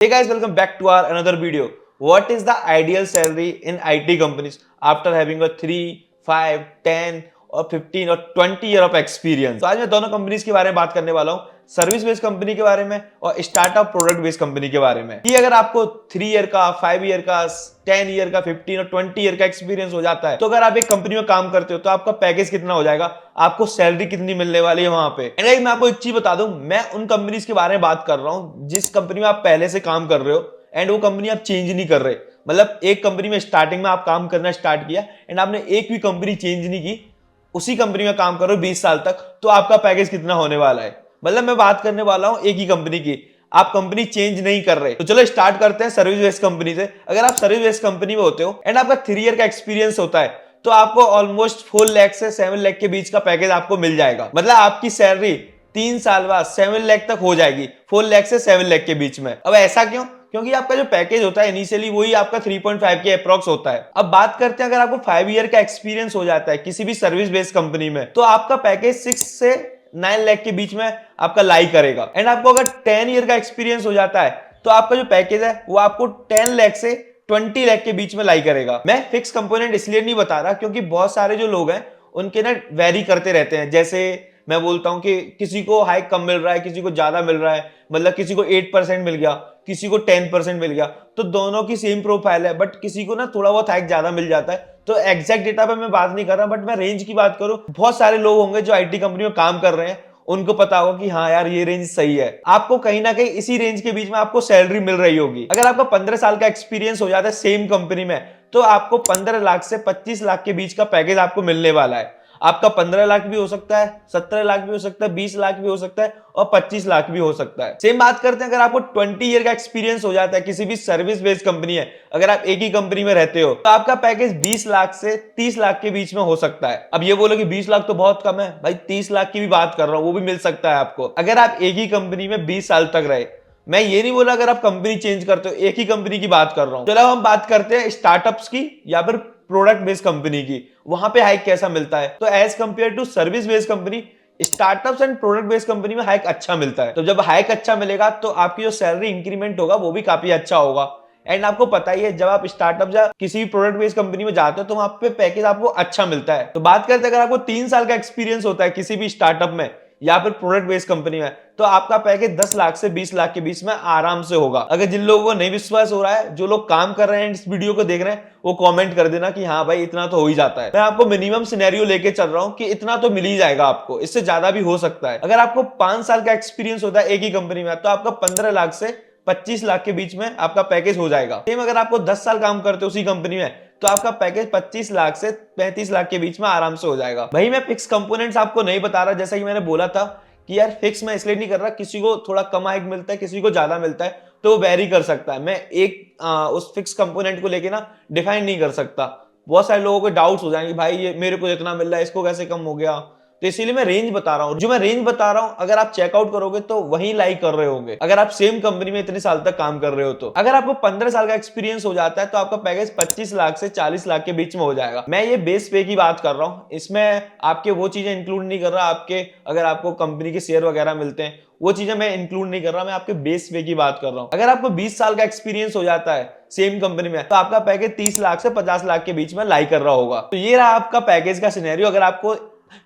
Hey guys, welcome back to our another video. What is the ideal salary in IT companies after having a 3, 5, 10 और 15 और 20 year of experience? तो आज मैं दोनों companies के बारे में बात करने वाला हूँ, सर्विस बेस्ड कंपनी के बारे में और स्टार्टअप प्रोडक्ट बेस्ड कंपनी के बारे में। कि अगर आपको 3 ईयर का, 5 ईयर का, 10 ईयर का, 15 और 20 ईयर का एक्सपीरियंस हो जाता है, तो अगर आप एक कंपनी में काम करते हो तो आपका पैकेज कितना हो जाएगा, आपको सैलरी कितनी मिलने वाली है वहां पे। एंड गाइस, मैं आपको एक चीज बता दूं, मैं उन कंपनीज के बारे में बात कर रहा हूं जिस कंपनी में आप पहले से काम कर रहे हो एंड वो कंपनी आप चेंज नहीं कर रहे। मतलब एक कंपनी में स्टार्टिंग में आप काम करना स्टार्ट किया एंड आपने एक भी कंपनी चेंज नहीं की, उसी कंपनी में काम करो 20 साल तक, तो आपका पैकेज कितना होने वाला है। मतलब मैं बात करने वाला हूं एक ही कंपनी की, आप कंपनी चेंज नहीं कर रहे। तो चलो स्टार्ट करते हैं सर्विस बेस्ड कंपनी से। अगर आप सर्विस बेस्ड कंपनी में होते हो एंड आपका 3 ईयर का एक्सपीरियंस होता है तो आपको ऑलमोस्ट 4 लाख से 7 लाख के बीच का पैकेज आपको मिल जाएगा। मतलब आपकी सैलरी 3 साल बाद 7 लाख तक हो जाएगी, 4 लाख से 7 लाख के बीच में। अब ऐसा क्यों? क्योंकि आपका जो पैकेज होता है इनिशियली वही आपका 3.5 के अप्रॉक्स होता है। अब बात करते हैं, अगर आपको 5 ईयर का एक्सपीरियंस हो जाता है किसी भी सर्विस बेस्ड कंपनी में तो आपका पैकेज 6 से 9 लाख के बीच में आपका लाई करेगा। एंड आपको अगर 10 ईयर का एक्सपीरियंस हो जाता है तो आपका जो पैकेज है वो आपको 10 लाख से 20 लाख के बीच में लाई करेगा। मैं फिक्स कंपोनेंट इसलिए नहीं बता रहा क्योंकि बहुत सारे जो लोग हैं उनके ना वेरी करते रहते हैं। जैसे मैं बोलता हूं कि किसी को हाइक कम मिल रहा है, किसी को ज्यादा मिल रहा है, मतलब किसी को 8% मिल गया, किसी को 10% मिल गया, तो दोनों की सेम प्रोफाइल है बट किसी को ना थोड़ा बहुत हाइक ज्यादा मिल जाता है। तो एग्जैक्ट डेटा पे मैं बात नहीं कर रहा बट मैं रेंज की बात करूं, बहुत सारे लोग होंगे जो आईटी कंपनी में काम कर रहे हैं, उनको पता होगा कि हाँ यार ये रेंज सही है। आपको कहीं ना कहीं इसी रेंज के बीच में आपको सैलरी मिल रही होगी। अगर आपका 15 साल का एक्सपीरियंस हो जाता है सेम कंपनी में तो आपको 15 लाख से 25 लाख के बीच का पैकेज आपको मिलने वाला है। आपका 15 लाख भी हो सकता है, 17 लाख भी हो सकता है, 20 लाख भी हो सकता है और 25 लाख भी हो सकता है। सेम बात करते हैं, अगर आपको 20 ईयर का एक्सपीरियंस हो जाता है, किसी भी सर्विस बेस्ड कंपनी है, अगर आप एक ही कंपनी में रहते हो तो आपका पैकेज 20 लाख से 30 लाख के बीच में हो सकता है। अब ये बोलो कि 20 लाख तो बहुत कम है भाई, 30 लाख की भी बात कर रहा हूं, वो भी मिल सकता है आपको अगर आप एक ही कंपनी में 20 साल तक रहे। मैं ये नहीं बोला अगर आप कंपनी चेंज करते हो, एक ही कंपनी की बात कर रहा हूं। चलो हम बात करते हैं स्टार्टअप्स की या फिर प्रोडक्ट बेस्ड कंपनी की, वहां पे हाइक कैसा मिलता है। तो as compare to service based company, startups and product based company में हाइक अच्छा मिलता है। तो जब हाइक अच्छा मिलेगा तो आपकी जो सैलरी इंक्रीमेंट होगा वो भी काफी अच्छा होगा। एंड आपको पता ही है, जब आप स्टार्टअप या किसी भी प्रोडक्ट बेस्ड कंपनी में जाते हो तो वहां पे पैकेज आपको अच्छा मिलता है। तो बात करते हैं, अगर आपको 3 साल का एक्सपीरियंस होता है किसी भी स्टार्टअप में या फिर प्रोडक्ट बेस्ड कंपनी में तो आपका पैकेज 10 लाख से 20 लाख के बीच में आराम से होगा। अगर जिन लोगों को नहीं विश्वास हो रहा है, जो लोग काम कर रहे हैं इस वीडियो को देख रहे हैं, वो कमेंट कर देना कि हाँ भाई इतना तो हो ही जाता है। मैं आपको मिनिमम सिनेरियो लेके चल रहा हूं कि इतना तो मिल ही जाएगा, आपको इससे ज्यादा भी हो सकता है। अगर आपको 5 साल का एक्सपीरियंस होता है एक ही कंपनी में तो आपका 15 लाख से 25 लाख के बीच में आपका पैकेज हो जाएगा। सेम अगर आपको 10 साल काम करते हो उसी कंपनी में तो आपका पैकेज 25 लाख से 35 लाख के बीच में आराम से हो जाएगा। भाई मैं फिक्स कंपोनेंट्स आपको नहीं बता रहा, जैसा कि मैंने बोला था कि यार फिक्स मैं इसलिए नहीं कर रहा, किसी को थोड़ा कम हाइक मिलता है, किसी को ज्यादा मिलता है, तो वो वेरी कर सकता है। मैं एक उस फिक्स कंपोनेंट को लेके ना डिफाइन नहीं कर सकता। बहुत सारे लोगों को डाउट्स हो जाएंगे, भाई ये मेरे को इतना मिल रहा है, इसको कैसे कम हो गया। तो इसीलिए मैं रेंज बता रहा हूं। जो मैं रेंज बता रहा हूं अगर आप चेकआउट करोगे तो वही लाइक कर रहे होंगे, अगर आप सेम कंपनी में इतने साल तक काम कर रहे हो। तो अगर आपको 15 साल का एक्सपीरियंस हो जाता है तो आपका पैकेज 25 लाख से 40 लाख के बीच में हो जाएगा। मैं ये बेस पे की बात कर रहा हूं, इसमें आपके वो चीजें इंक्लूड नहीं कर रहा, आपके अगर आपको कंपनी के शेयर वगैरह मिलते हैं वो चीजें मैं इंक्लूड नहीं कर रहा, मैं आपके बेस पे की बात कर रहा हूं। अगर आपको 20 साल का एक्सपीरियंस हो जाता है सेम कंपनी में तो आपका पैकेज 30 लाख से 50 लाख के बीच में लाई कर रहा होगा। तो ये रहा आपका पैकेज का सिनेरियो। अगर आपको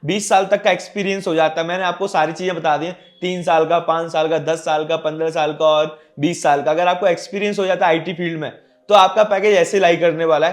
20 साल तक का एक्सपीरियंस हो जाता है, मैंने आपको सारी चीजें बता दी, 3 साल का, 5 साल का, 10 साल का, 15 साल का और 20 साल का, अगर आपको एक्सपीरियंस हो जाता है आईटी फील्ड में तो आपका पैकेज ऐसे लाई करने वाला है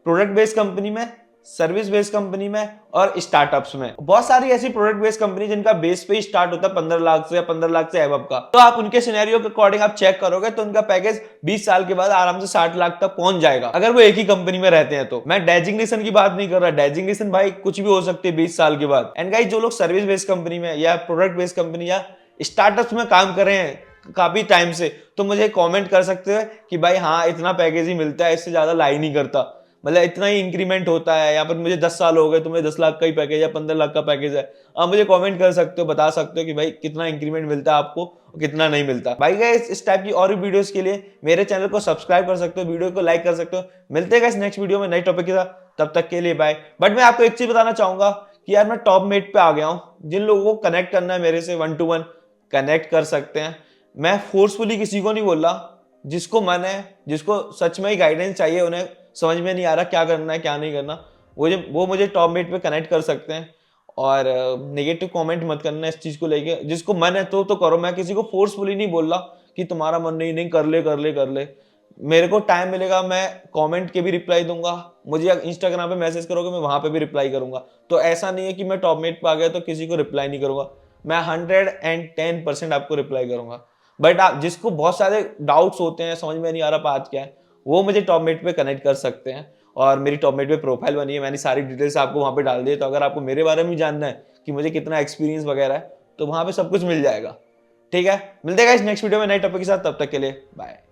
प्रोडक्ट बेस्ड कंपनी में, सर्विस बेस्ड कंपनी में और स्टार्टअप्स में। बहुत सारी ऐसी प्रोडक्ट बेस्ड कंपनी जिनका बेस पे स्टार्ट होता है 15 लाख से या 15 लाख से एबव का, तो आप उनके सिनेरियो के अकॉर्डिंग आप चेक करोगे तो उनका पैकेज 20 साल के बाद आराम से 60 लाख तक पहुंच जाएगा, अगर वो एक ही कंपनी में रहते हैं। तो मैं डेजिग्नेशन की बात नहीं कर रहा, डेजिग्नेशन भाई कुछ भी हो सकती है 20 साल के बाद। एंड गाइस, जो लोग सर्विस बेस्ड कंपनी में या प्रोडक्ट बेस्ड कंपनी या स्टार्टअप्स में काम कर रहे हैं काफी टाइम से, तो मुझे कमेंट कर सकते हो कि भाई हाँ इतना पैकेज ही मिलता है, इससे ज्यादा लाई नहीं करता, मतलब इतना ही इंक्रीमेंट होता है, या फिर मुझे 10 साल हो गए तो मुझे 10 लाख का ही पैकेज या 15 लाख का पैकेज है। आप मुझे कमेंट कर सकते हो, बता सकते हो कि भाई कितना इंक्रीमेंट मिलता है आपको और कितना नहीं मिलता। भाई गाइस, इस टाइप की और भी वीडियोस के लिए मेरे चैनल को सब्सक्राइब कर सकते हो, वीडियो को लाइक कर सकते हो। मिलते हैं गाइस नेक्स्ट वीडियो में नई टॉपिक के साथ, तब तक के लिए बाय। बट मैं आपको एक चीज बताना चाहूंगा कि यार मैं टॉप मेट पे आ गया हूँ। जिन लोगों को कनेक्ट करना है मेरे से 1 to 1 कनेक्ट कर सकते हैं। मैं फोर्सफुली किसी को नहीं बोल रहा, जिसको मन है, जिसको सच में ही गाइडेंस चाहिए, उन्हें समझ में नहीं आ रहा क्या करना है क्या नहीं करना, वो मुझे टॉपमेट पे कनेक्ट कर सकते हैं। और नेगेटिव कमेंट मत करना इस चीज को लेके। जिसको मन है तो करो। मैं किसी को फोर्सफुली नहीं बोल रहा कि तुम्हारा मन नहीं, नहीं कर ले कर ले कर ले। मेरे को टाइम मिलेगा, मैं कमेंट के भी रिप्लाई दूंगा। मुझे इंस्टाग्राम पे मैसेज करोगे, मैं वहां पे भी रिप्लाई करूंगा। तो ऐसा नहीं है कि मैं टॉपमेट पे आ गया तो किसी को रिप्लाई नहीं करूंगा। मैं 110% आपको रिप्लाई करूंगा। बट आप जिसको बहुत सारे डाउट्स होते हैं, समझ में नहीं आ रहा बात क्या है, वो मुझे टॉपमेट पे कनेक्ट कर सकते हैं। और मेरी टॉपमेट पे प्रोफाइल बनी है, मैंने सारी डिटेल्स आपको वहां पे डाल दी है। तो अगर आपको मेरे बारे में जानना है कि मुझे कितना एक्सपीरियंस वगैरह है, तो वहां पे सब कुछ मिल जाएगा। ठीक है, मिलते हैं नेक्स्ट वीडियो में नए टॉपिक के साथ। तब तक के लिए बाय।